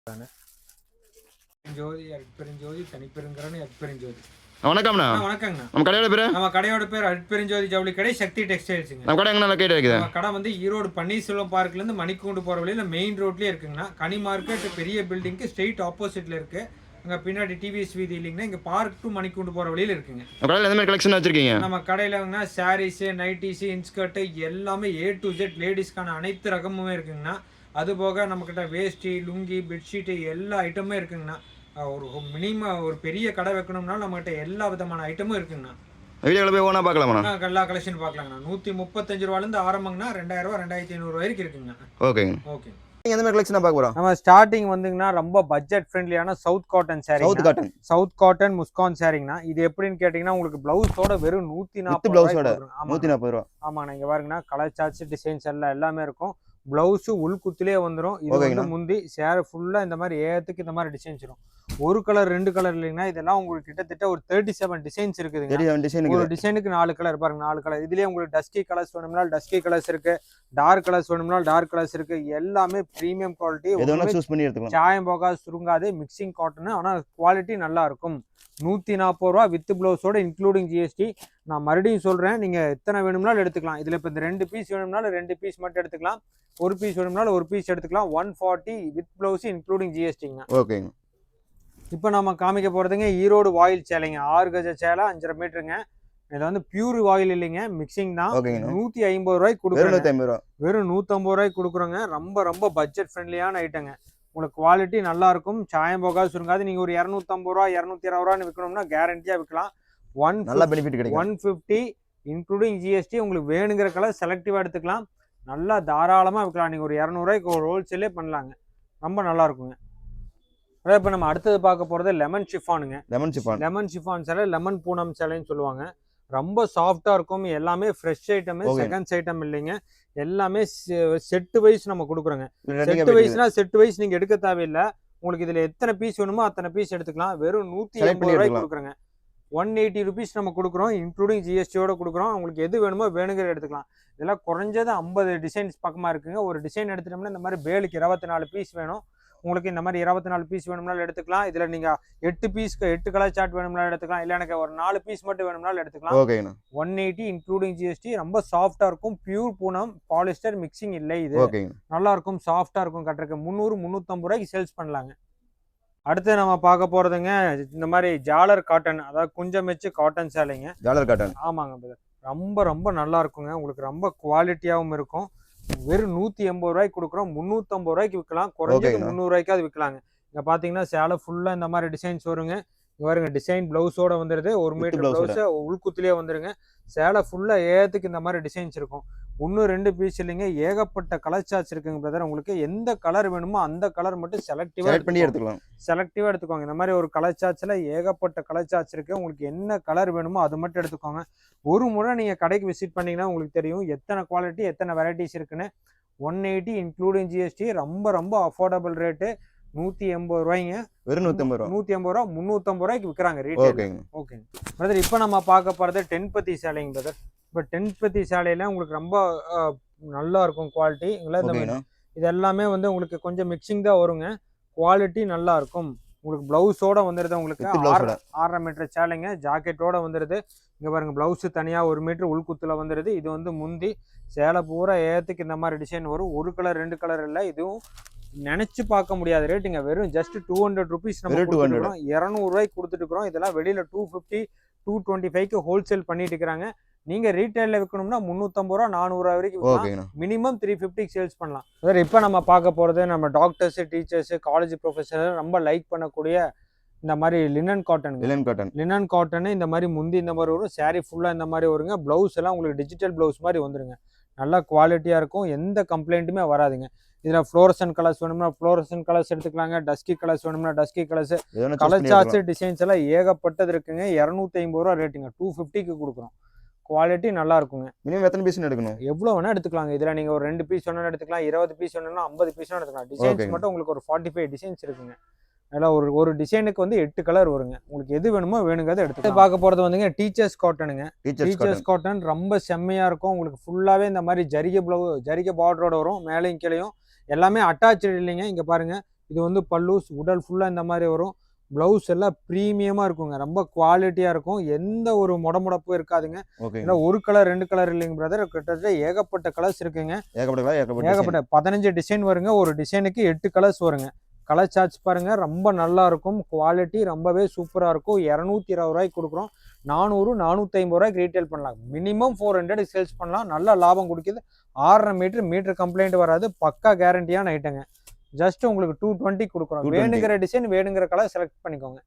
ஜோதி அற்பெருஞ்சோதி தனிப்பெருங்கரணை அற்பெருஞ்சோதி. வணக்கம்ண்ணா. வணக்கங்கண்ணா. நம்ம கடையோட பேரு? நம்ம கடையோட பேர் அற்பெருஞ்சோதி ஜவுளி கடை, சக்தி டெக்ஸ்டைல்ஸுங்க. நம்ம கடை எங்க லொகேட் இருக்குது? நம்ம கடை வந்து ஈரோடு பன்னீர்செல்வம் பார்க்ல இருந்து மணிக்கூண்டு போற வழியில மெயின் ரோட்லயே இருக்குங்கண்ணா. கனி மார்க்கெட் பெரிய பில்டிங்க்கு ஸ்ட்ரெயிட் ஆப்போசிட்ல இருக்கு. அங்க பின்னாடி டிவிஎஸ் வீதி இல்லைங்கண்ணா. இங்க பார்க் டு மணிக்கூண்டு போற வழியில இருக்குங்க. நம்ம கடையில எந்த மாதிரி கலெக்ஷன் வச்சிருக்கீங்க? நம்ம கடையிலங்கண்ணா சாரீஸ், நைட்டிஸ், இன்ஸ்கர்ட் எல்லாமே A to Z லேடிஸ்க்கான அனைத்து ரகமுமே இருக்குங்கண்ணா. அது போக நம்மக்கிட்ட வேஷ்டி, லுங்கி, பெட்ஷீட்டு எல்லா ஐட்டமுமே இருக்குங்கண்ணா. ஒரு மினிமம் ஒரு பெரிய கடை வைக்கணும்னா நம்மகிட்ட எல்லா விதமான ஐட்டமும் இருக்குங்கண்ணா. வீடியோவில் போய் ஓனா பார்க்கலாமா? எல்லா கலெக்ஷன் பார்க்கலாங்கண்ணா. 135 ரூபாயிலேருந்து ஆரம்பங்கண்ணா. 2000 ரூபா 2500 வரைக்கும் இருக்குங்கண்ணா. ஓகேங்க. ஓகே. எந்த மாதிரி கலெக்ஷன் பார்க்க போறோம்? நம்ம ஸ்டார்டிங் வந்துங்கண்ணா ரொம்ப பட்ஜெட் ஃப்ரெண்ட்லியான south cotton sari. South cotton Muskan சாரிங்கண்ணா. இது எப்படின்னு கேட்டீங்கன்னா உங்களுக்கு பிளவுஸோட வெறும் 140 ரூபா. ஆமாண்ணா. இங்க பாருங்கண்ணா கலர் சார்ட்ஸ் டிசைன்ஸ் எல்லாமே இருக்கும். பிளவுஸ் உள்குத்திலே வந்துடும். இது வந்து முந்தி சேர் ஃபுல்லா இந்த மாதிரி ஏத்துக்கு இந்த மாதிரி டிசைன்ஸ் வரும். ஒரு கலர் 2 கலர் இல்லைங்கன்னா இதெல்லாம் உங்களுக்கு கிட்டத்தட்ட ஒரு 37 டிசைன்ஸ் இருக்குதுங்க. ஒரு டிசைனுக்கு 4 கலர் பாருங்க. 4 கலர் இதுலயே உங்களுக்கு டஸ்கி கலர்ஸ் வேணும்னா டஸ்கி கலர்ஸ் இருக்கு, டார்க் கலர்ஸ் வேணும்னா டார்க் கலர்ஸ் இருக்கு. எல்லாமே பிரீமியம் குவாலிட்டி, சாயம் போகாது, சுருங்காது, மிக்சிங் காட்டன். ஆனா குவாலிட்டி நல்லா இருக்கும். 140 ரூபா வித் பிளவுஸோட இன்க்ளூடிங் ஜிஎஸ்டி. நான் மறுபடியும் சொல்றேன், நீங்க எத்தனை வேணும்னாலும் எடுத்துக்கலாம். இதுல இப்ப இந்த 2 பீஸ் வேணும்னாலும் 2 பீஸ் மட்டும் எடுத்துக்கலாம். ஒரு பீஸ் வேணும்னாலும் ஒரு பீஸ் எடுத்துக்கலாம். 140 வித் பிளவுஸ் இன்க்ளூடிங் ஜிஎஸ்டிங்க. ஓகேங்க. இப்போ நம்ம காமிக்க போறதுங்க ஈரோடு வாயில் சேலைங்க. 6 கஜ சேலை 5.5 மீட்டருங்க. இது வந்து பியூர் வாயில் இல்லைங்க, மிக்சிங் தான். 150 ரூபாய்க்கு கொடுக்குறோம். வெறும் 150 ரூபாய்க்கு கொடுக்குறோங்க. ரொம்ப ரொம்ப பட்ஜெட் ஃப்ரெண்ட்லியான ஐட்டங்க. உங்களுக்கு குவாலிட்டி நல்லா இருக்கும், சாயம் போகாது, சுருங்காது. நீங்க ஒரு 250 ரூபா 220 ரூபான்னு விற்கணும்னா கேரண்டியா விற்கலாம். 150 இன்க்ளூடிங் ஜிஎஸ்டி. உங்களுக்கு வேணுங்கிற கலர் செலக்டிவா எடுத்துக்கலாம். நல்லா தாராளமா விற்கலாம். நீங்க ஒரு 200 ரூபாய்க்கு ஒரு ஹோல்சேலே பண்ணலாங்க. ரொம்ப நல்லா இருக்குங்க. அதான் இப்போ நம்ம அடுத்தது பார்க்க போறது லெமன் ஷிஃபானுங்க. லெமன் ஷிஃபான் சேலை, லெமன் பூனம் சேலைன்னு சொல்லுவாங்க. ரொம்ப சாஃப்டா இருக்கும். எல்லாமே ஃப்ரெஷ் ஐட்டம், செகண்ட்ஸ் ஐட்டம் இல்லைங்க. எல்லாமே செட்டு வைஸ் நம்ம கொடுக்குறோங்க. செட்டு வைஸ்னா செட்டு வைஸ் நீங்க எடுக்க தேவையில்லை. உங்களுக்கு இதுல எத்தனை பீஸ் வேணுமோ அத்தனை பீஸ் எடுத்துக்கலாம். வெறும் 180 ரூபாய்க்கு கொடுக்குறோங்க. 180 ருபீஸ் நம்ம கொடுக்குறோம், இன்க்ளூடிங் ஜிஎஸ்டியோட கொடுக்குறோம். உங்களுக்கு எது வேணுமோ வேணுங்கிற எடுத்துக்கலாம். இதெல்லாம் குறைஞ்சது 50 டிசைன்ஸ் பக்கமா இருக்குங்க. ஒரு டிசைன் எடுத்துட்டோம்னா இந்த மாதிரி பேலுக்கு 24 பீஸ் வேணும். உங்களுக்கு இந்த மாதிரி 24 பீஸ் வேணும்னாலும் எடுத்துக்கலாம். இதுல நீங்க 8 கலர் சார்ட் வேணும்னாலும் எடுத்துக்கலாம். இல்ல எனக்கு ஒரு 4 பீஸ் மட்டும் வேணும்னாலும் எடுத்துக்கலாம். 180 இன்க்ளூடிங் ஜிஎஸ்டி. ரொம்ப சாஃப்டா இருக்கும். பியூர் பூனம், பாலிஸ்டர் மிக்சிங் இல்லை. இது நல்லா இருக்கும், சாஃப்டா இருக்கும். கட்டுறதுக்கு 300-350 ரூபாய்க்கு சேல்ஸ் பண்ணலாங்க. அடுத்து நம்ம பார்க்க போறதுங்க இந்த மாதிரி ஜாலர் காட்டன், அதாவது குஞ்சம் வச்சு காட்டன் சேலைங்க. ஜாலர் காட்டன் ஆமாங்க. ரொம்ப ரொம்ப நல்லா இருக்குங்க. உங்களுக்கு ரொம்ப குவாலிட்டியாகவும் இருக்கும். வெறும் 180 ரூபாய்க்கு கொடுக்குறோம். 350 ரூபாய்க்கு விற்கலாம். குறைஞ்சது 300 ரூபாய்க்கு அது விற்கலாங்க. இங்க பாத்தீங்கன்னா சேலை ஃபுல்லா இந்த மாதிரி டிசைன்ஸ் வருங்க. இங்க பாருங்க டிசைன் பிளவுஸோட வந்துருது. 1 மீட்டர் பிளவுஸ் உள்குத்திலேயே வந்துருங்க. சேலை ஃபுல்லா ஏத்துக்கு இந்த மாதிரி டிசைன்ஸ் இருக்கும். 1-2 பீஸ் இல்லைங்க, ஏகப்பட்ட கலர் சார்ட்ஸ் இருக்குங்க பிரதர். உங்களுக்கு எந்த கலர் வேணுமோ அந்த கலர் மட்டும் செலக்டிவா எடுத்துக்கோங்க. இந்த மாதிரி ஒரு கலர் சார்ட்ஸ்ல ஏகப்பட்ட கலர் சார்ட்ஸ் இருக்கு. உங்களுக்கு என்ன கலர் வேணுமோ அது மட்டும் எடுத்துக்கோங்க. ஒரு முறை நீங்க கடைக்கு விசிட் பண்ணீங்கன்னா உங்களுக்கு தெரியும் எத்தனை குவாலிட்டி, எத்தனை வெரைட்டிஸ் இருக்குன்னு. 180 இன்க்ளூடிங் ஜிஎஸ்டி. ரொம்ப ரொம்ப அஃபோர்டபுள் ரேட்டு. 180 ரூபாய்ங்க. வெறும் 150 ரூபா 350 ரூபாய்க்கு விற்கிறாங்க ரீட்டைல். Okay brother. இப்போ நம்ம பார்க்க போறது டென்பத்தி சேலைங்க பிரதர். இப்போ டென்பத்தி சேலையில உங்களுக்கு ரொம்ப நல்லா இருக்கும் குவாலிட்டி. இது எல்லாமே வந்து உங்களுக்கு கொஞ்சம் மிக்சிங் தான் வருங்க. குவாலிட்டி நல்லா இருக்கும். உங்களுக்கு பிளவுஸோட வந்துருது. உங்களுக்கு 6.5 மீட்டர் சேலைங்க. ஜாக்கெட்டோட வந்துருது. இங்க பாருங்க பிளவுஸ் தனியா 1 மீட்டர் உள்குத்துல வந்துருது. இது வந்து முந்தி. சேலை பூரா ஏத்துக்கு இந்த மாதிரி டிசைன் வரும். 1 கலர் 2 கலர் இல்லை. இதுவும் நினைச்சு பார்க்க முடியாத ரேட்டுங்க. வெறும் ஜஸ்ட் 200 ருபீஸ் நம்ம 200 ரூபாய்க்கு கொடுத்துட்டு இருக்கிறோம். இதெல்லாம் வெளியில 250-225க்கு ஹோல்சேல் பண்ணிட்டு இருக்கிறாங்க. நீங்க ரீட்டைல்ல விற்கணும்னா 350 ரூபா 400 ரூபா வரைக்கும் மினிமம் 350 சேல்ஸ் பண்ணலாம். சார் இப்போ நம்ம பார்க்க போறது நம்ம டாக்டர்ஸ், டீச்சர்ஸ், காலேஜ் ப்ரொஃபஸர் ரொம்ப லைக் பண்ணக்கூடிய இந்த மாதிரி லினன் காட்டன். இந்த மாதிரி முந்தி இந்த மாதிரி வரும். சாரி ஃபுல்லா இந்த மாதிரி வருங்க. பிளவுஸ் எல்லாம் உங்களுக்கு டிஜிட்டல் பிளவுஸ் மாதிரி வந்துருங்க. நல்லா குவாலிட்டியா இருக்கும். எந்த கம்ப்ளைண்ட்டுமே வராதுங்க. இதுல ஃப்ளோரசன் கலர்ஸ் வேணும்னா ஃப்ளோரசன் கலர்ஸ் எடுத்துக்கலாங்க. டஸ்கி கலர்ஸ் வேணும்னா dusky colours. Colour charts designs எல்லாம் ஏகப்பட்டது இருக்குங்க. 250 ரூபா ரேட்டுங்க. 250க்கு கொடுக்குறோம். குவாலிட்டி நல்லா இருக்குங்க. மினிமம் எத்தனை பீஸ் எடுக்கணும்? எவ்வளவு வேணா எடுத்துக்கலாங்க. இதுல நீங்க ஒரு 2 பீஸ் வேணா எடுத்துக்கலாம், 20 பீஸ் வேணும்னா 50 பீஸ் எடுத்துக்கலாம். டிசைன்ஸ் மட்டும் உங்களுக்கு ஒரு 45 டிசைன்ஸ் இருக்குங்க. அதனால ஒரு டிசைனுக்கு வந்து 8 கலர் வருங்க. உங்களுக்கு எது வேணுமோ வேணுங்கிறத எடுத்து பார்க்க போறது வந்துங்க டீச்சர்ஸ் காட்டனுங்க. டீச்சர்ஸ் காட்டன் ரொம்ப செம்மையா இருக்கும். உங்களுக்கு ஃபுல்லாவே இந்த மாதிரி ஜரிகை பார்டரோட வரும். மேலையும் கீழையும் எல்லாமே அட்டாச்சு இல்லைங்க. இங்க பாருங்க இது வந்து பல்லூஸ் உடல் ஃபுல்லாக இந்த மாதிரி வரும். ப்ளவுஸ் எல்லாம் ப்ரீமியமாக இருக்குங்க, ரொம்ப குவாலிட்டியாக இருக்கும், எந்த ஒரு முடமுடப்பும் இருக்காதுங்க. ஏன்னா ஒரு கலர் 2 கலர் இல்லைங்க பிரதர், கிட்டத்தட்ட ஏகப்பட்ட கலர்ஸ் இருக்குங்க. ஏகப்பட்ட 15 டிசைன் வருங்க. ஒரு டிசைனுக்கு 8 கலர்ஸ் வருங்க. கலர் சார்ஜ் பாருங்க, ரொம்ப நல்லா இருக்கும், குவாலிட்டி ரொம்பவே சூப்பராக இருக்கும். 220 ரூபாய்க்கு கொடுக்குறோம். 400 450 ரூபாய்க்கு ரீட்டைல் பண்ணலாம். மினிமம் 400 சேல்ஸ் பண்ணலாம். நல்ல லாபம் கொடுக்குது. 6.5 மீட்டர் கம்ப்ளைண்ட் வராது. பக்கா கேரண்டியான ஐட்டங்க. ஜஸ்ட் உங்களுக்கு 220 கொடுக்குறோம். வேணுங்கிற டிசைன் வேணுங்கிற கலர் செலக்ட் பண்ணிக்கோங்க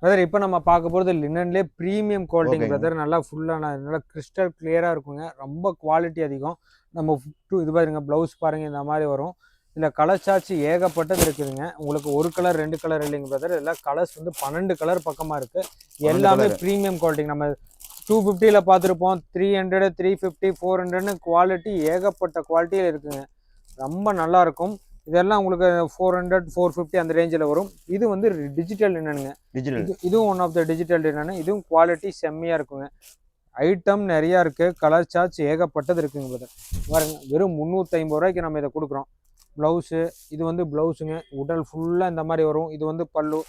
பிரதர். இப்போ நம்ம பார்க்க போகிறது லினன்லேயே ப்ரீமியம் குவாலிட்டி பிரதர். நல்லா ஃபுல்லாக நல்லா கிறிஸ்டல் கிளியராக இருக்குங்க, ரொம்ப குவாலிட்டி அதிகம். நம்ம இது பாருங்க, ப்ளவுஸ் பாருங்கள் இந்த மாதிரி வரும். இதில் கலர் சார்ஜ் ஏகப்பட்டது இருக்குதுங்க. உங்களுக்கு ஒரு கலர் 2 கலர் இல்லைங்க பிரதர், இதில் கலர்ஸ் வந்து 12 கலர் பக்கமாக இருக்குது. எல்லாமே ப்ரீமியம் குவாலிட்டி. நம்ம 250 பார்த்துருப்போம், 300 350 400ன்னு குவாலிட்டி ஏகப்பட்ட குவாலிட்டியில் இருக்குங்க, ரொம்ப நல்லாயிருக்கும். இதெல்லாம் உங்களுக்கு 400 450 அந்த ரேஞ்சில் வரும். இது வந்து டிஜிட்டல் லினனுங்க. இதுவும் one of the digital linen. இதுவும் குவாலிட்டி செம்மையாக இருக்குங்க. ஐட்டம் நிறையா இருக்குது, கலர் சார்ஜ் ஏகப்பட்டது இருக்குங்க பிரதர். பாருங்க, வெறும் 350 ரூபாய்க்கு நம்ம இதை கொடுக்குறோம். ப்ளவுஸு இது வந்து ப்ளவுஸுங்க, உடல் ஃபுல்லாக இந்த மாதிரி வரும். இது வந்து பல்லு.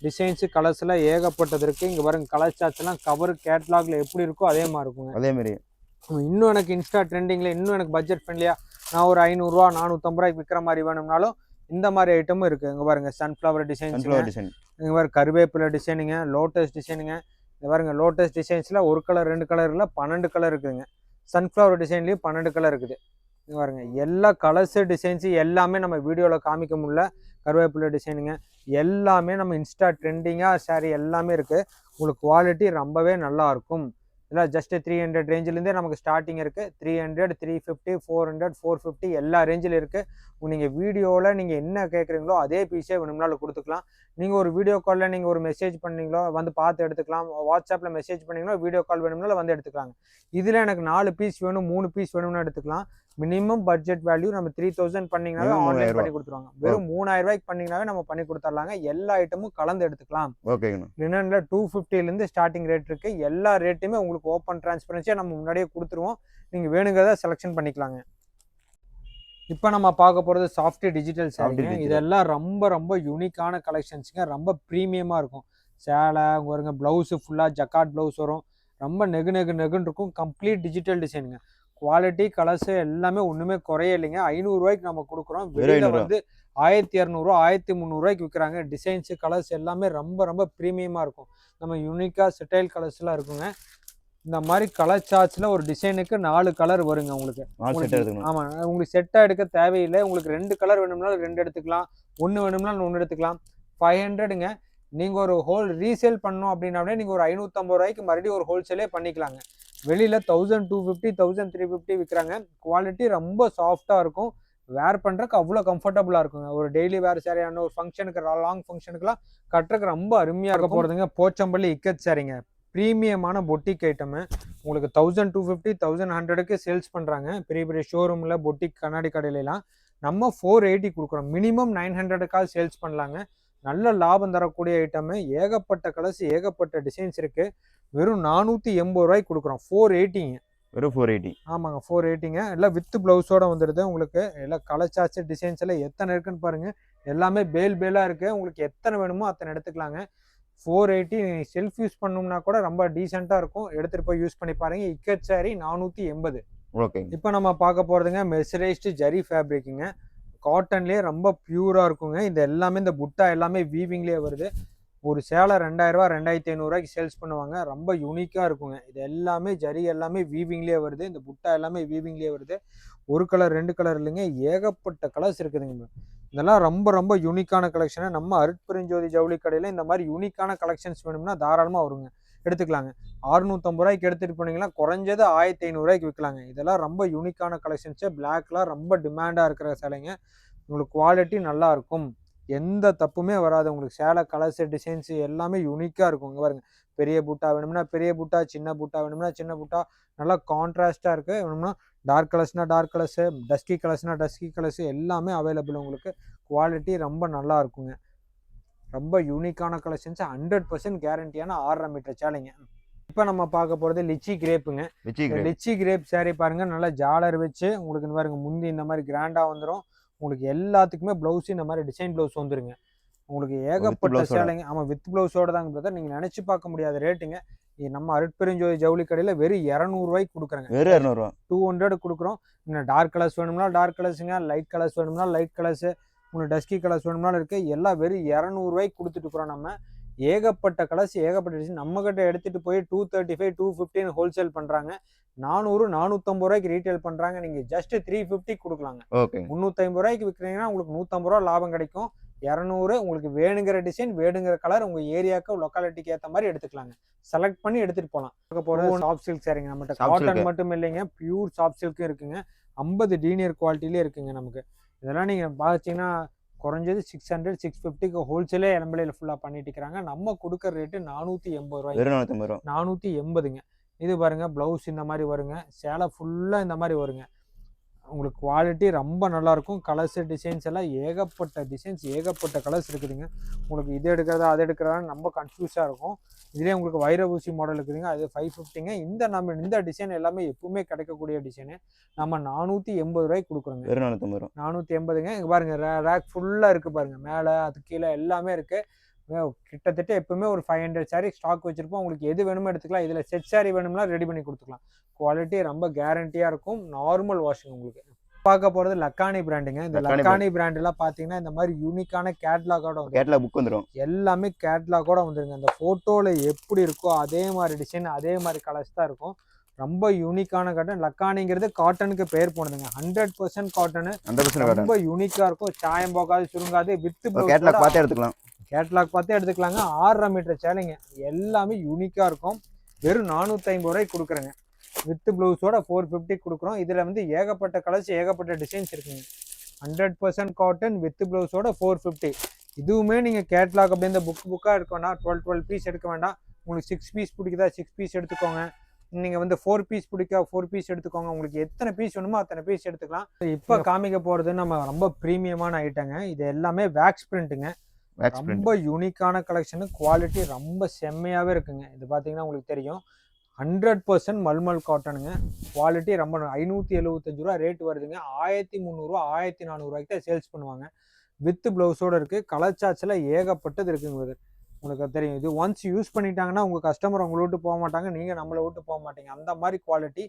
டிசைன்ஸு கலர்ஸ்லாம் ஏகப்பட்டது இருக்குது. இங்கே பாருங்க, கலர் சார்ட்ஸ்லாம் கவர் கேட்லாகில் எப்படி இருக்கோ அதே மாதிரி இருக்குங்க. அதேமாரி இன்னும் எனக்கு இன்ஸ்டா ட்ரெண்டிங்கில் இன்னும் எனக்கு பட்ஜெட் ஃப்ரெண்ட்லியாக நான் ஒரு 500 ரூபா 450 ரூபாய்க்கு விற்கிற மாதிரி வேணும்னாலும் இந்த மாதிரி ஐட்டமும் இருக்குது. இங்கே பாருங்க, சன்ஃப்ளவர் டிசைன்ஸ், இங்கே பாருங்க கருவேப்பிலை டிசைனுங்க, லோட்டஸ் டிசைனுங்க. இங்கே பாருங்க, லோட்டஸ் டிசைன்ஸில் ஒரு கலர் 2 கலரில் 12 கலர் இருக்குதுங்க. சன்ஃப்ளவர் டிசைன்லேயும் 12 கலர் இருக்குது. இங்கே பாருங்க, எல்லா கலர்ஸு டிசைன்ஸு எல்லாமே நம்ம வீடியோவில் காமிக்க முடியல. கருவேப்பிலை டிசைனுங்க எல்லாமே நம்ம இன்ஸ்டா ட்ரெண்டிங்காக சாரி எல்லாமே இருக்குது. உங்களுக்கு குவாலிட்டி ரொம்பவே நல்லாயிருக்கும். இல்லை ஜஸ்ட் 300 ரேஞ்சிலேருந்தே நமக்கு ஸ்டார்டிங் இருக்குது. 300 350 400 450 எல்லா ரேஞ்சில் இருக்குது. நீங்கள் வீடியோவில் நீங்கள் என்ன கேட்குறீங்களோ அதே பீஸே வேணும்னாலும் கொடுத்துக்கலாம். நீங்கள் ஒரு வீடியோ காலில் நீங்கள் ஒரு மெசேஜ் பண்ணீங்களோ வந்து பார்த்து எடுத்துக்கலாம். வாட்ஸ்அப்பில் மெசேஜ் பண்ணிங்களோ வீடியோ கால் வேணும்னாலும் வந்து எடுத்துக்கலாங்க. இதில் எனக்கு 4 பீஸ் வேணும் 3 பீஸ் வேணும்னு எடுத்துக்கலாம். மினிமம் பட்ஜெட் வேல்யூ நம்ம 3000 பண்ணிங்கனாவே ஆன்லைன் பண்ணி கொடுத்துருவாங்க. வெறும் 3000 ரூபாய்க்கு பண்ணிங்கனாவே நம்ம பண்ணி கொடுத்துடலாங்க. எல்லா ஐட்டமும் கலந்து எடுத்துக்கலாம். லினன்ல 250லேருந்து ஸ்டார்டிங் ரேட் இருக்குது. எல்லா ரேட்டுமே உங்களுக்கு ஓப்பன் டிரான்ஸ்பரன்சியாக நம்ம முன்னாடியே கொடுத்துருவோம். நீங்கள் வேணுங்கிறத செலெக்ஷன் பண்ணிக்கலாங்க. இப்போ நம்ம பார்க்க போகிறது சாஃப்ட் டிஜிட்டல் சாரிங்க. இதெல்லாம் ரொம்ப ரொம்ப யூனிக்கான கலெக்ஷன்ஸுங்க, ரொம்ப ப்ரீமியமாக இருக்கும். சேலை வருங்க, ப்ளவுஸு ஃபுல்லாக ஜக்காட் ப்ளவுஸ் வரும், ரொம்ப நெகுன்னு இருக்கும். கம்ப்ளீட் டிஜிட்டல் டிசைனுங்க. குவாலிட்டி கலர்ஸு எல்லாமே ஒன்றுமே குறைய இல்லைங்க. 500 ரூபாய்க்கு நம்ம கொடுக்குறோம். வெளியில் வந்து 1200 1300 ரூபாய்க்கு விற்கிறாங்க. டிசைன்ஸு கலர்ஸ் எல்லாமே ரொம்ப ரொம்ப ப்ரீமியமாக இருக்கும். நம்ம யூனிக்காக ஸ்டைல் கலர்ஸ்லாம் இருக்குங்க. இந்த மாதிரி கலர் சார்ட்ஸில் ஒரு டிசைனுக்கு 4 கலர் வருங்க உங்களுக்கு. ஆமாம், உங்களுக்கு செட்டாக எடுக்க தேவையில்லை. உங்களுக்கு 2 கலர் வேணும்னாலும் 2 எடுத்துக்கலாம், 1 வேணும்னாலும் 1 எடுத்துக்கலாம். 500ங்க. நீங்கள் ஒரு ஹோல் ரீசேல் பண்ணணும் அப்படின்னாலே நீங்கள் ஒரு 550 ரூபாய்க்கு மறுபடியும் ஒரு ஹோல்சேலே பண்ணிக்கலாங்க. வெளியில் 1250 1350 விற்கிறாங்க. குவாலிட்டி ரொம்ப சாஃப்டாக இருக்கும். வேர் பண்ணுறதுக்கு அவ்வளோ கம்ஃபர்டபுளாக இருக்குங்க. ஒரு டெய்லி வேர் சாரியான ஒரு ஃபங்க்ஷனுக்கு லாங் ஃபங்க்ஷனுக்குலாம் கட்டுறதுக்கு ரொம்ப அருமையாக இருக்க போகிறதுங்க. போச்சம்பள்ளி இக்கத் சாரிங்க, ப்ரீமியமான பொட்டிக் ஐட்டமு. உங்களுக்கு 1250 1100க்கு சேல்ஸ் பண்ணுறாங்க பெரிய பெரிய ஷோரூமில், பொட்டிக் கண்ணாடி கடையிலலாம். நம்ம 480 கொடுக்குறோம். மினிமம் 900க்காக சேல்ஸ் பண்ணலாங்க. நல்ல லாபம் தரக்கூடிய ஐட்டமு. ஏகப்பட்ட கலர்ஸ் ஏகப்பட்ட டிசைன்ஸ் இருக்குது. வெறும் 480 ரூபாய்க்கு கொடுக்குறோம். 480ங்க. வெறும் 480. ஆமாங்க, 480ங்க. எல்லாம் வித் ப்ளவுஸோடு வந்துடுது உங்களுக்கு. எல்லாம் கலர் சார்ட்ஸ் டிசைன்ஸ் எல்லாம் எத்தனை இருக்குன்னு பாருங்கள். எல்லாமே பேலாக இருக்குது. உங்களுக்கு எத்தனை வேணுமோ அத்தனை எடுத்துக்கலாங்க. 480 செல்ஃப் யூஸ் பண்ணோம்னா கூட ரொம்ப டீசெண்டாக இருக்கும். எடுத்துகிட்டு போய் யூஸ் பண்ணி பாருங்கள். இக்கட் சாரி 480. ஓகே. இப்போ நம்ம பார்க்க போகிறதுங்க மெர்சரைஸ்டு ஜரி ஃபேப்ரிக்குங்க. காட்டன்லேயே ரொம்ப பியூராக இருக்குங்க. இது எல்லாமே இந்த புட்டா எல்லாமே வீவிங்லேயே வருது. ஒரு சேலை 2000 ரூபா 2500 ரூபாய்க்கு சேல்ஸ் பண்ணுவாங்க. ரொம்ப யூனிக்காக இருக்குங்க. இது எல்லாமே ஜரி எல்லாமே வீவிங்லேயே வருது. இந்த புட்டா எல்லாமே வீவிங்லேயே வருது. ஒரு கலர் 2 கலர் இல்லைங்க, ஏகப்பட்ட கலர்ஸ் இருக்குதுங்க. இதெல்லாம் ரொம்ப ரொம்ப யூனிக்கான கலெக்ஷனை நம்ம அருட்பெருஞ்சோதி ஜவுளி கடையில் இந்த மாதிரி யூனிக்கான கலெக்ஷன்ஸ் வேணும்னா தாராளமாக வருங்க, எடுத்துக்கலாங்க. 650 ரூபாய்க்கு எடுத்துகிட்டு போனீங்கன்னா குறைஞ்சது 1500 ரூபாய்க்கு விற்கலாங்க. இதெல்லாம் ரொம்ப யூனிக்கான கலெக்ஷன்ஸு. பிளாக்லாம் ரொம்ப டிமாண்டாக இருக்கிற சேலைங்க. உங்களுக்கு குவாலிட்டி நல்லா இருக்கும், எந்த தப்புமே வராது. உங்களுக்கு சேலை கலர்ஸு டிசைன்ஸு எல்லாமே யூனிக்காக இருக்கும். இங்கே பாருங்க, பெரிய பூட்டா வேணும்னா பெரிய பூட்டா, சின்ன பூட்டா வேணும்னா சின்ன பூட்டா, நல்லா கான்ட்ராஸ்ட்டாக இருக்குது. வேணும்னா டார்க் கலர்ஸ்னால் டார்க் கலர்ஸு, டஸ்கி கலர்ஸ்னால் டஸ்கி கலர்ஸு எல்லாமே அவைலபிள். உங்களுக்கு குவாலிட்டி ரொம்ப நல்லா இருக்குங்க. ரொம்ப யூனிக்கான கலெக்ஷன்ஸ், 100% கேரண்டியான 6.5 மீட்டர் சேலைங்க. இப்போ நம்ம பார்க்க போகிறது லிச்சி கிரேப்புங்க. லிச்சி கிரேப் சாரீ பாருங்கள், நல்லா ஜாலர் வச்சு உங்களுக்கு இந்த பாருங்க, முந்தி இந்த மாதிரி கிராண்டாக வந்துடும். உங்களுக்கு எல்லாத்துக்குமே ப்ளவுஸ் இந்த மாதிரி டிசைன் ப்ளவுஸ் வந்துருங்க. உங்களுக்கு ஏகப்பட்ட சேலைங்க. ஆமாம், வித் ப்ளவுஸோட தாங்க பிரதர். நீங்கள் நினச்சி பார்க்க முடியாத ரேட்டுங்க. நம்ம அருட்பெருஞ்சோதி ஜவுளி கடையில் வெறும் 200 கொடுக்குறேங்க. வெறும் 200 200 கொடுக்குறோம். இன்னும் டார்க் கலர்ஸ் வேணும்னா டார்க் கலர்ஸுங்க, லைட் கலர்ஸ் வேணும்னா லைட் கலர்ஸு, உங்களுக்கு டஸ்கி கலர்ஸ் வேணும்னாலும் இருக்குது. எல்லாம் வெறும் 200 கொடுத்துட்டு இருக்கிறோம் நம்ம. ஏகப்பட்ட கலர்ஸ், ஏகப்பட்ட டிசைன். நம்மகிட்ட எடுத்துகிட்டு போய் 235 250 ஹோல்சேல் பண்ணுறாங்க. 400 450 ரீட்டைல் பண்ணுறாங்க. நீங்கள் ஜஸ்ட் 350 கொடுக்கலாங்க. ஓகே. 350 விற்கிறீங்கன்னா உங்களுக்கு 150 லாபம் கிடைக்கும். 200 உங்களுக்கு வேணுங்கிற டிசைன், வேணுங்கிற கலர், உங்கள் ஏரியாவுக்கு லொக்காலிட்டிக்கு ஏற்ற மாதிரி எடுத்துக்கலாங்க. செலக்ட் பண்ணி எடுத்துகிட்டு போகலாம். போகிறது சாஃப்ட் சில்க் சாரிங்க. நம்மகிட்ட காட்டன் மட்டும் இல்லைங்க, பியூர் சாஃப்ட் சில்க்கும் இருக்குங்க. 50 டீனியர் குவாலிட்டிலே இருக்குங்க நமக்கு. இதெல்லாம் நீங்கள் பார்த்தீங்கன்னா குறைஞ்சது 600 650 ஹோல்சேலே இளம்பிள்ளையில் ஃபுல்லாக பண்ணிட்டு இருக்கிறாங்க. நம்ம கொடுக்குற ரேட்டு 480 480ங்க. இது பாருங்கள், ப்ளவுஸ் இந்த மாதிரி வருங்க. சேலை ஃபுல்லாக இந்த மாதிரி வருங்க. உங்களுக்கு குவாலிட்டி ரொம்ப நல்லாயிருக்கும். கலர்ஸு டிசைன்ஸ் எல்லாம் ஏகப்பட்ட டிசைன்ஸ், ஏகப்பட்ட கலர்ஸ் இருக்குதுங்க. உங்களுக்கு இது எடுக்கிறதா அது எடுக்கிறதான்னு ரொம்ப கன்ஃபியூஸாக இருக்கும். இதுலேயே உங்களுக்கு வைரபூசி மாடல் இருக்குதுங்க. அது 550ங்க. இந்த டிசைன் எல்லாமே எப்பவுமே கிடைக்கக்கூடிய டிசைனு. நம்ம 480 கொடுக்குறோங்க. 480ங்க. இங்கே பாருங்கள், ரேக் ஃபுல்லாக இருக்குது பாருங்கள். மேலே அது கீழே எல்லாமே இருக்குது. கிட்டத்தட்ட எப்பவுமே ஒரு 500 சாரீ ஸ்டாக் வச்சுருப்போம். உங்களுக்கு எது வேணுமோ எடுத்துக்கலாம். இதில் செட் சாரீ வேணும்னா ரெடி பண்ணி கொடுத்துக்கலாம். குவாலிட்டி ரொம்ப கேரண்டியாக இருக்கும். Normal washing. உங்களுக்கு பார்க்க போகிறது லக்கானி பிராண்டுங்க. இந்த லக்கானி பிராண்டெல்லாம் பார்த்தீங்கன்னா இந்த மாதிரி யூனிக்கான கேட்லாகோட புக் வந்துடும். எல்லாமே கேட்லாகோட வந்துருங்க. அந்த ஃபோட்டோவில் எப்படி இருக்கோ அதே மாதிரி டிசைன், அதே மாதிரி கலர்ஸ் தான் இருக்கும். ரொம்ப யூனிக்கான காட்டன். லக்கானிங்கிறது காட்டனுக்கு பேர் போனதுங்க. 100% காட்டனு. ரொம்ப யூனிக்காக இருக்கும். சாயம் போகாது, சுருங்காது. வித் கேட்லாக் பார்த்தே எடுத்துக்கலாம். கேட்லாக் பார்த்தே எடுத்துக்கலாங்க. 6.5 மீட்டர் சேலைங்க. எல்லாமே யூனிக்காக இருக்கும். வெறும் 450 கொடுக்குறேங்க. வித் ப்ளவுஸோட 450 கொடுக்குறோம். இதில் வந்து ஏகப்பட்ட கலர்ஸ், ஏகப்பட்ட டிசைன்ஸ் இருக்குங்க. 100% காட்டன் வித் ப்ளவுஸோட 450. இதுவுமே நீங்கள் கேட்லாக் அப்படி இந்த புக்காக இருக்கோன்னா 12 பீஸ் எடுக்க வேண்டாம். உங்களுக்கு 6 பீஸ் பிடிக்குதா 6 பீஸ் எடுத்துக்கோங்க. நீங்கள் வந்து 4 பீஸ் பிடிக்கா 4 பீஸ் எடுத்துக்கோங்க. உங்களுக்கு எத்தனை பீஸ் வேணுமோ அத்தனை பீஸ் எடுத்துக்கலாம். இப்போ காமிக்க போகிறது நம்ம ரொம்ப ப்ரீமியமான ஐட்டங்க. இது எல்லாமே வேக்ஸ் பிரிண்ட்டுங்க. ரொம்ப யூனிக்கான கலெக்ஷனு. குவாலிட்டி ரொம்ப செம்மையாகவே இருக்குங்க. இது பார்த்தீங்கன்னா உங்களுக்கு தெரியும். 100% மல்மல் காட்டனுங்க. குவாலிட்டி ரொம்ப 575 ரேட் வருதுங்க. 1300 1400 தான் சேல்ஸ் பண்ணுவாங்க. வித் ப்ளவுஸோடு இருக்குது. கலர் சார்ட்ஸில் ஏகப்பட்டது இருக்குங்க. உங்களுக்கு தெரியும். இது ஒன்ஸ் யூஸ் பண்ணிட்டாங்கன்னா உங்கள் கஸ்டமர் உங்களை விட்டு போக மாட்டாங்க, நீங்கள் நம்மளை விட்டு போக மாட்டீங்க. அந்த மாதிரி குவாலிட்டி,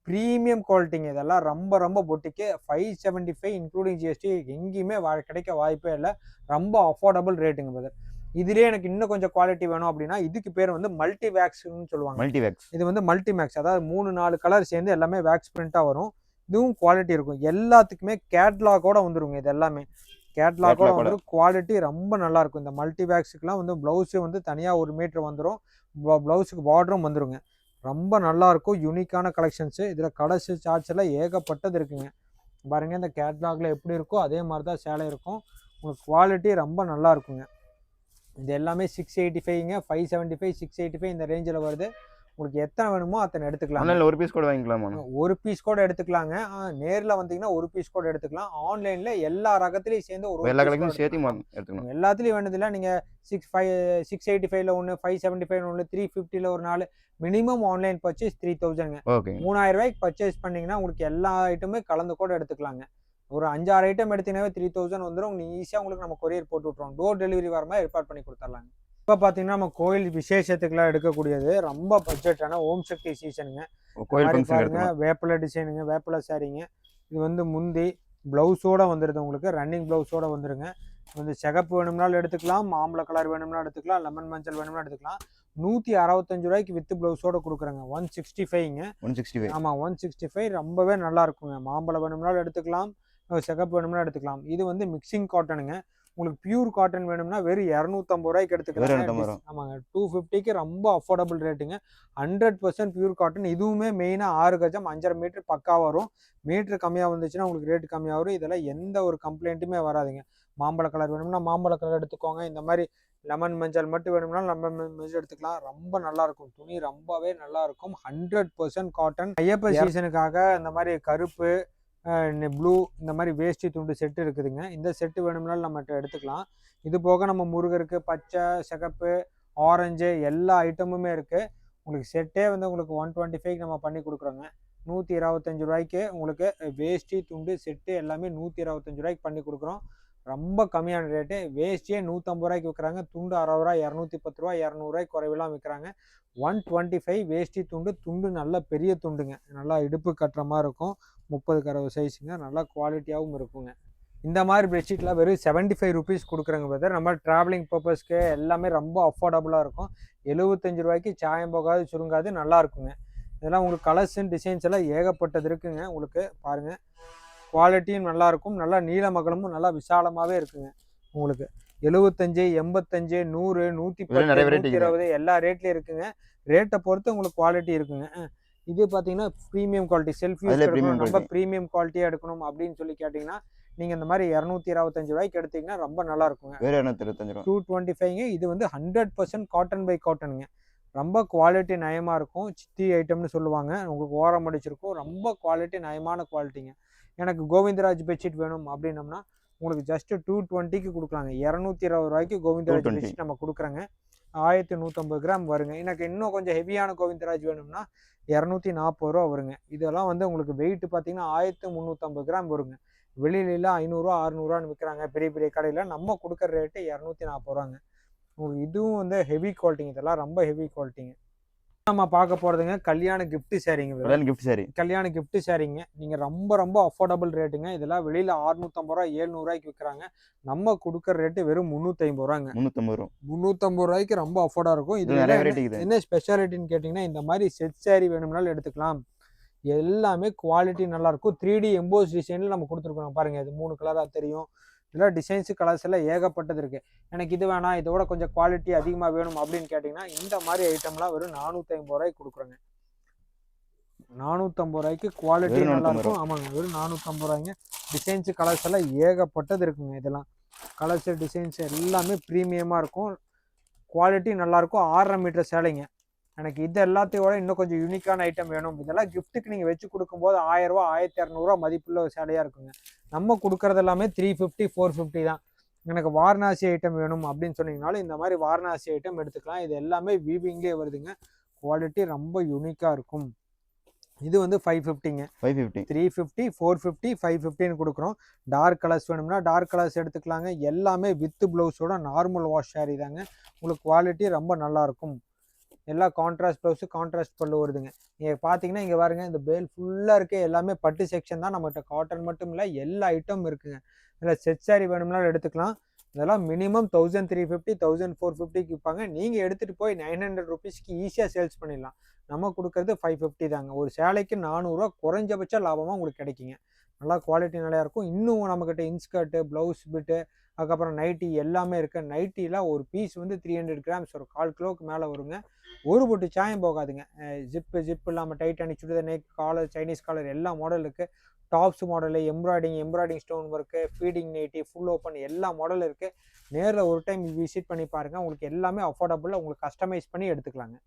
ப்ரீமியம் குவாலிட்டிங்க. இதெல்லாம் ரொம்ப பொட்டிக்கு. 575 இன்க்ளூடிங் ஜிஎஸ்டி. எங்கேயுமே கிடைக்க வாய்ப்பே இல்லை. ரொம்ப அஃபோர்டபுள் ரேட்டுங்க பிரதர். இதுலேயே எனக்கு இன்னும் கொஞ்சம் குவாலிட்டி வேணும் அப்படின்னா இதுக்கு பேர் வந்து மல்டி வேக்ஸ்ன்னு சொல்லுவாங்க. Multi wax. இது வந்து மல்டி மேக்ஸ். அதாவது 3-4 கலர் சேர்ந்து எல்லாமே வேக்ஸ் பிரிண்ட்டாக வரும். இதுவும் குவாலிட்டி இருக்கும். எல்லாத்துக்குமே கேட்லாகோட வந்துருங்க. இது எல்லாமே கேட்லாகோட வந்துடும். குவாலிட்டி ரொம்ப நல்லா இருக்கும். இந்த மல்டி வேக்ஸுக்குலாம் வந்து ப்ளவுஸு வந்து தனியாக 1 மீட்டர் வந்துடும். ப்ளவுஸுக்கு பார்டரும் வந்துருங்க. ரொம்ப நல்லாயிருக்கும். யூனிக்கான கலெக்ஷன்ஸு. இதில் கலர்ஸு சார்ட்ஸ் எல்லாம் ஏகப்பட்டது இருக்குங்க. பாருங்கள், இந்த கேட்லாகில் எப்படி இருக்கோ அதே மாதிரி தான் சேலை இருக்கும். உங்களுக்கு குவாலிட்டி ரொம்ப நல்லா இருக்குங்க. இது எல்லாமே 685ங்க. 575 685 இந்த ரேஞ்சில் வருது. உங்களுக்கு எத்தனை வேணுமோ அத்தனை எடுத்துக்கலாம். ஆன்லைனில் ஒரு பீஸ் கூட வாங்கிக்கலாமா? ஒரு பீஸ் கூட எடுத்துக்கலாங்க. நேரில் வந்தீங்கன்னா ஒரு பீஸ் கூட எடுத்துக்கலாம். ஆன்லைனில் எல்லா ரகத்துலையும் சேர்ந்து எல்லா கலெக்ஷனும் சேர்த்து எடுத்துக்கலாம். எல்லாத்துலேயும் வேணுதில்ல. நீங்கள் 685ல் ஒன்று, 575 ஒன்று, 350ல் ஒரு 4. மினிமம் ஆன்லைன் பர்ச்சேஸ் 3000ங்க. ஓகே. 3000 பர்ச்சேஸ் பண்ணிங்கன்னா உங்களுக்கு எல்லா ஐட்டமே கலந்து கூட எடுத்துக்கலாங்க. ஒரு 5-6 ஐட்டம் எடுத்தீங்கன்னாவே 3000 வந்துடும். நீங்கள் ஈஸியாக உங்களுக்கு நம்ம கொரியர் போட்டு விட்ருவோம். டோர் டெலிவரி வர மாதிரி ஏற்பாடு பண்ணி கொடுத்துர்லாங்க. இப்போ பார்த்தீங்கன்னா நம்ம கோயில் விசேஷத்துக்குலாம் எடுக்கக்கூடியது ரொம்ப பட்ஜெட்டான ஓம் சக்தி சீசனுங்க. பாருங்க, வேப்பிலை டிசைனுங்க, வேப்பிலை சாரிங்க. இது வந்து முந்தி ப்ளவுஸோடு வந்துடுது. உங்களுக்கு ரன்னிங் ப்ளவுஸோடு வந்துடுங்க. வந்து சிகப்பு வேணும்னாலும் எடுத்துக்கலாம், மாம்பழ கலர் வேணும்னா எடுத்துக்கலாம், லெமன் மஞ்சள் வேணும்னா எடுத்துக்கலாம். 165 வித் ப்ளவுஸோடு கொடுக்குறேங்க. 165ங்க. 165. ஆமாம், 165 ரொம்பவே நல்லா இருக்குங்க. மாம்பழம் வேணும்னாலும் எடுத்துக்கலாம், சிகப்பு வேணும்னா எடுத்துக்கலாம். இது வந்து மிக்சிங் காட்டனுங்க. உங்களுக்கு பியூர் காட்டன் வேணும்னா வெறும் 250 எடுத்துக்கலாம். ஆமாங்க, 250க்கு ரொம்ப அஃபோர்டபுள் ரேட்டுங்க. 100% பியூர் காட்டன். இதுவுமே மெயினாக 6 கஜம் 5.5 மீட்டர் பக்கா வரும். மீட்டர் கம்மியாக வந்துச்சுன்னா உங்களுக்கு ரேட்டு கம்மியாக வரும். இதெல்லாம் எந்த ஒரு கம்ப்ளைண்ட்டுமே வராதுங்க. மாம்பழ கலர் வேணும்னா மாம்பழ கலர் எடுத்துக்கோங்க. இந்த மாதிரி லெமன் மஞ்சள் மட்டும் வேணும்னா லெமன் மஞ்சள் எடுத்துக்கலாம். ரொம்ப நல்லாயிருக்கும். துணி ரொம்பவே நல்லாயிருக்கும். 100% காட்டன். ஐயப்ப சீசனுக்காக இந்த மாதிரி கருப்பு, ப்ளூ, இந்த மாதிரி வேஷ்டி துண்டு செட்டு இருக்குதுங்க. இந்த செட்டு வேணும்னாலும் நம்மகிட்ட எடுத்துக்கலாம். இது போக நம்ம முருகருக்கு பச்சை, சிகப்பு, ஆரஞ்சு எல்லா ஐட்டமுமே இருக்குது. உங்களுக்கு செட்டே வந்து உங்களுக்கு 125 நம்ம பண்ணி கொடுக்குறோங்க. 125 ரூபாய்க்கு உங்களுக்கு வேஷ்டி துண்டு செட்டு எல்லாமே 125 ரூபாய்க்கு பண்ணி கொடுக்குறோம். ரொம்ப கம்மியான ரேட்டு. வேஷ்டியே 150 ரூபாய்க்கு விற்கிறாங்க. துண்டு 60 ரூபா, 210 ரூபா, 200 ரூபாய்க்கு குறைவெல்லாம் விற்கிறாங்க. 125 வேஷ்டி துண்டு. துண்டு நல்ல பெரிய துண்டுங்க, நல்லா இடுப்பு கட்டுற மாதிரி இருக்கும். 30க்கு 60 சைஸுங்க, நல்லா குவாலிட்டியாகவும் இருக்குங்க. இந்த மாதிரி பெட்ஷீட்லாம் வெறும் 75 ருபீஸ் கொடுக்குறங்க பிரதர். நம்ம ட்ராவலிங் பர்பஸ்க்கு எல்லாமே ரொம்ப அஃபோர்டபுளாக இருக்கும். 75 ரூபாய்க்கு சாயம் போகாது, சுருங்காது, நல்லா இருக்குங்க. இதெல்லாம் உங்களுக்கு கலர்ஸ் அண்ட் டிசைன்ஸ் எல்லாம் ஏகப்பட்டது இருக்குங்க. உங்களுக்கு பாருங்கள், குவாலிட்டியும் நல்லாயிருக்கும். நல்லா நீளமகலமும் நல்லா விசாலமாகவே இருக்குங்க. உங்களுக்கு 75, 85, 100, 110, 120 எல்லா ரேட்லேயும் இருக்குங்க. ரேட்டை பொறுத்து உங்களுக்கு குவாலிட்டி இருக்குங்க. இது பார்த்தீங்கன்னா ப்ரீமியம் குவாலிட்டி, செல்ஃபி எடுக்கணும், ரொம்ப ப்ரீமியம் குவாலிட்டியாக எடுக்கணும் அப்படின்னு சொல்லி கேட்டிங்கன்னா நீங்கள் இந்த மாதிரி 225 ரூபாய்க்கு எடுத்தீங்கன்னா ரொம்ப நல்லா இருக்குங்க. 225ங்க. இது வந்து 100% காட்டன் பை காட்டனுங்க. ரொம்ப குவாலிட்டி நயமாக இருக்கும். சித்தி ஐட்டம்னு சொல்லுவாங்க. உங்களுக்கு ஓரம் அடிச்சிருக்கும். ரொம்ப குவாலிட்டி நயமான குவாலிட்டிங்க. எனக்கு கோவிந்தராஜ் பெட்ஷீட் வேணும் அப்படின்னம்னா உங்களுக்கு ஜஸ்ட் 220க்கு கொடுக்கலாங்க. 220 ரூபாய்க்கு கோவிந்தராஜ் பெட்ஷீட் நம்ம கொடுக்குறோங்க. 1150 கிராம் வருங்க. எனக்கு இன்னும் கொஞ்சம் ஹெவியான கோவிந்தராஜ் வேணும்னா 240 ரூபா வருங்க. இதெல்லாம் வந்து உங்களுக்கு வெயிட் பார்த்தீங்கன்னா 1350 கிராம் வருங்க. வெளியில 500 600 விற்கிறாங்க பெரிய பெரிய கடையில். நம்ம கொடுக்குற ரேட்டு 240 ரூபாங்க. உங்களுக்கு இதுவும் வந்து ஹெவி குவாலிட்டிங்க. இதெல்லாம் ரொம்ப ஹெவி குவாலிட்டிங்க. நம்ம பார்க்க போகிறதுங்க கல்யாண கிஃப்ட் சாரீங்க. கல்யாண கிஃப்ட் சாரீங்க. நீங்கள் ரொம்ப ரொம்ப அஃபோர்டபுள் ரேட்டுங்க. இதெல்லாம் வெளியில் 650 ரூபா 700 ரூபாய்க்கு விற்கிறாங்க. நம்ம கொடுக்குற ரேட்டு வெறும் 350 ரூபாங்க. 350 ரூபாய்க்கு ரொம்ப அஃபோர்டாக இருக்கும். இது என்ன ஸ்பெஷாலிட்டின்னு கேட்டிங்கன்னா, இந்த மாதிரி செட் சாரீ வேணும்னாலும் எடுத்துக்கலாம். எல்லாமே குவாலிட்டி நல்லாயிருக்கும். 3D எம்போஸ் டிசைனில் நம்ம கொடுத்துருக்கோம். பாருங்கள், இது 3 கலராக தெரியும். இதெல்லாம் டிசைன்ஸு கலர்ஸ் எல்லாம் ஏகப்பட்டது இருக்குது. எனக்கு இது வேணாம், இதோட கொஞ்சம் குவாலிட்டி அதிகமாக வேணும் அப்படின்னு கேட்டிங்கன்னா இந்த மாதிரி ஐட்டம்லாம் வெறும் 450 ரூபாய்க்கு கொடுக்குறோங்க. 450 ரூபாய்க்கு குவாலிட்டி நல்லாயிருக்கும். ஆமாங்க, வெறும் 450 ரூபாய்ங்க. டிசைன்ஸு கலர்ஸ் எல்லாம் ஏகப்பட்டது இருக்குங்க. இதெல்லாம் கலர்ஸு டிசைன்ஸ் எல்லாமே ப்ரீமியமாக இருக்கும். குவாலிட்டி நல்லாயிருக்கும். 6.5 மீட்டர் சேலைங்க. எனக்கு இது எல்லாத்தையோட இன்னும் கொஞ்சம் யூனிக்கான ஐட்டம் வேணும். இதெல்லாம் கிஃப்ட்டுக்கு நீங்கள் வச்சு கொடுக்கும்போது 1000 ரூபா 1200 மதிப்புள்ள சேலையாக இருக்குங்க. நம்ம கொடுக்குறது எல்லாமே 350 450 தான். எனக்கு வாரணாசி ஐட்டம் வேணும் அப்படின்னு சொன்னீங்கனாலும் இந்த மாதிரி வாரணாசி ஐட்டம் எடுத்துக்கலாம். இது எல்லாமே வீவிங்லேயே வருதுங்க. குவாலிட்டி ரொம்ப யூனிக்காக இருக்கும். இது வந்து 550ங்க. 350 450 550ன்னு கொடுக்குறோம். டார்க் கலர்ஸ் வேணும்னா டார்க் கலர்ஸ் எடுத்துக்கலாங்க. எல்லாமே வித் ப்ளவுஸோட நார்மல் வாஷ் சாரீ தாங்க. உங்களுக்கு குவாலிட்டி ரொம்ப நல்லாயிருக்கும். எல்லாம் கான்ட்ராஸ்ட் ப்ளவுஸு, கான்ட்ராஸ்ட் பல்லு வருதுங்க. நீங்கள் பார்த்தீங்கன்னா இங்கே பாருங்க, இந்த பேல் ஃபுல்லாக இருக்க எல்லாமே பட்டு செக்ஷன் தான். நம்மகிட்ட காட்டன் மட்டும் இல்லை, எல்லா ஐட்டமும் இருக்குங்க. இதில் செட் சாரீ வேணும்னாலும் எடுத்துக்கலாம். இதெல்லாம் மினிமம் 1350 1450க்கு விற்பாங்க. நீங்கள் எடுத்துகிட்டு போய் 900 ருபீஸ்க்கு ஈஸியாக சேல்ஸ் பண்ணிடலாம். நம்ம கொடுக்குறது 550 தாங்க. ஒரு சேலைக்கு 400 ரூபா குறைஞ்சபட்ச லாபமாக உங்களுக்கு கிடைக்குங்க. நல்லா குவாலிட்டி நல்லா இருக்கும். இன்னும் நம்மக்கிட்ட இன்ஸ்கர்ட்டு, ப்ளவுஸ் பிட்டு, அதுக்கப்புறம் நைட்டி எல்லாமே இருக்குது. நைட்டிலாம் ஒரு பீஸ் வந்து 300 கிராம்ஸ் ஒரு 1/4 கிலோவுக்கு மேலே வருங்க. ஒரு பொட்டு சாயம் போகாதுங்க. ஜிப்பு இல்லாமல் Titanic churidar, neck collar, Chinese collar எல்லா மாடல் இருக்குது. Tops model, embroidery stone work, feeding nighty, full open எல்லா மாடல் இருக்குது. நேரில் ஒரு டைம் விசிட் பண்ணி பாருங்கள். உங்களுக்கு எல்லாமே அஃபோர்டபுளாக உங்களுக்கு கஸ்டமைஸ் பண்ணி எடுத்துக்கலாங்க.